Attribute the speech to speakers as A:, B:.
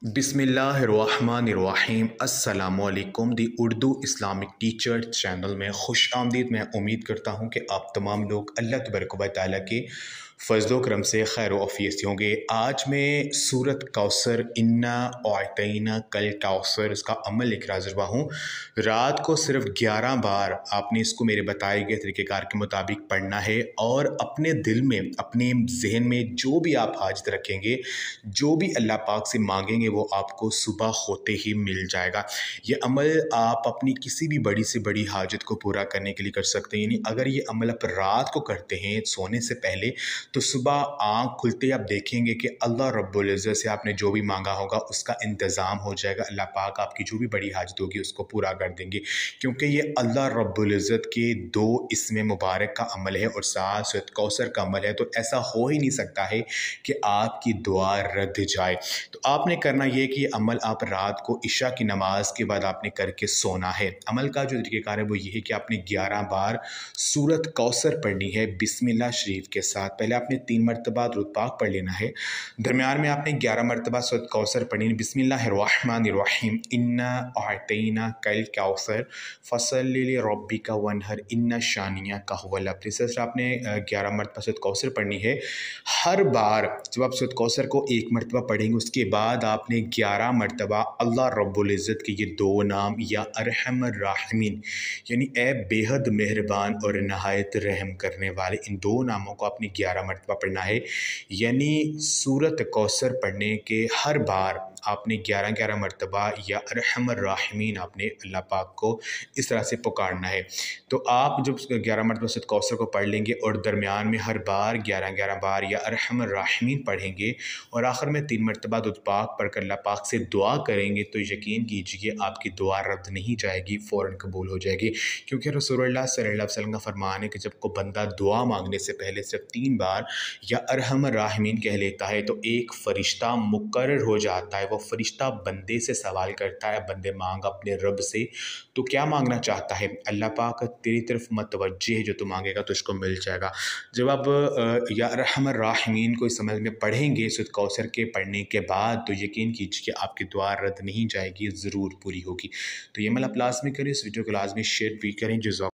A: बिस्मिल्लाहिर्रहमानिर्रहीम अस्सलामुअलैकुम दी Urdu Islamic teacher channel में खुश आमदीद। मैं उम्मीद करता हूँ कि आप तमाम लोग अल्लाह तबारक व तआला के फ़ज़्ल व करम से खैर आफ़ियत से होंगे। आज मैं सूरत कौसर इन्ना अअतैना कल कौसर इसका अमल लेकर हाज़िर हुआ हूँ। रात को सिर्फ 11 बार आपने इसको मेरे बताए गए तरीक़ेकार के मुताबिक पढ़ना है और अपने दिल में, अपने ज़हन में जो भी आप हाजत रखेंगे, जो भी अल्लाह पाक से मांगेंगे वो आपको सुबह होते ही मिल जाएगा। ये अमल आप अपनी किसी भी बड़ी से बड़ी हाजत को पूरा करने के लिए कर सकते हैं। यानी अगर ये अमल आप रात को करते हैं सोने से पहले, तो सुबह आँख खुलते ही आप देखेंगे कि अल्लाह रब्बुल इज़्ज़त से आपने जो भी मांगा होगा उसका इंतज़ाम हो जाएगा। अल्लाह पाक आपकी जो भी बड़ी हाजत होगी उसको पूरा कर देंगे, क्योंकि ये अल्लाह रब्बुल इज़्ज़त के 2 इस्म मुबारक का अमल है और साथ सूरत कौसर का अमल है। तो ऐसा हो ही नहीं सकता है कि आपकी दुआ रद्द जाए। तो आपने करना ये कि ये अमल आप रात को इशा की नमाज के बाद आपने करके सोना है। अमल का जो तरीक़ेकार है वो ये है कि आपने 11 बार सूरत कौसर पढ़नी है बिस्मिल्लाह शरीफ के साथ। पहले आपने 3 मरतबा दुरूद पाक पढ़ लेना है, दरमियान में आपने 11 मरतबा सूरत कौसर पढ़नी है। बिस्मिल्लाहिर्रहमानिर्रहीम इन्ना अअतैना कल कौसर फसल्लि लिरब्बिका वन्हर इन्ना शानिअका हुवल अब्तर। इस तरह आपने 11 मरतबा सूरत कौसर पढ़नी है। हर बार जब आप सूरत कौसर को 1 मरतबा पढ़ेंगे उसके बाद आपने 11 मरतबा अल्लाह रब्बुल इज़्ज़त के ये 2 नाम या अरहमर राहिमीन यानी ए बेहद मेहरबान और नहायत रहम करने वाले, इन 2 नामों को आपने 11 मरतबा पढ़ना है। यानी सूरत कौसर पढ़ने के हर बार आपने 11-11 मरतबा या अरहमर राहिमीन आपने अल्लाह पाक को इस तरह से पुकारना है। तो आप जब 11 मरतबा सूरत कौसर को पढ़ लेंगे और दरमियान में हर बार 11-11 बार या अरहमर राहिमीन पढ़ेंगे और आखिर में 3 मरतबा दुरूद पाक पढ़कर अल्लाह पाक से दुआ करेंगे, तो यकीन कीजिए आपकी दुआ रद्द नहीं जाएगी, फ़ौरन कबूल हो जाएगी। क्योंकि रसूलुल्लाह सल्लल्लाहु अलैहि वसल्लम का फरमान है कि जब कोई बंदा दुआ मांगने से पहले सिर्फ 3 बार या अरहमर राहिमीन कह लेता है तो एक फ़रिश्ता मुकर्रर हो जाता है। वो फ़रिश्ता बंदे से सवाल करता है, बंदे मांग अपने रब से तो क्या मांगना चाहता है? अल्लाह पाक तेरी तरफ मतवज्जे है, जो तू मांगेगा तो उसको मिल जाएगा। जब आप या अरहमर राहिमीन को इस अमल में पढ़ेंगे सूरत कौसर के पढ़ने के बाद, तो यकीन कीजिए आपकी दुआ रद्द नहीं जाएगी, ज़रूर पूरी होगी। तो ये अमल आप लाज़मी करें, इस वीडियो को लाज़मी शेयर भी करें। जज़ाक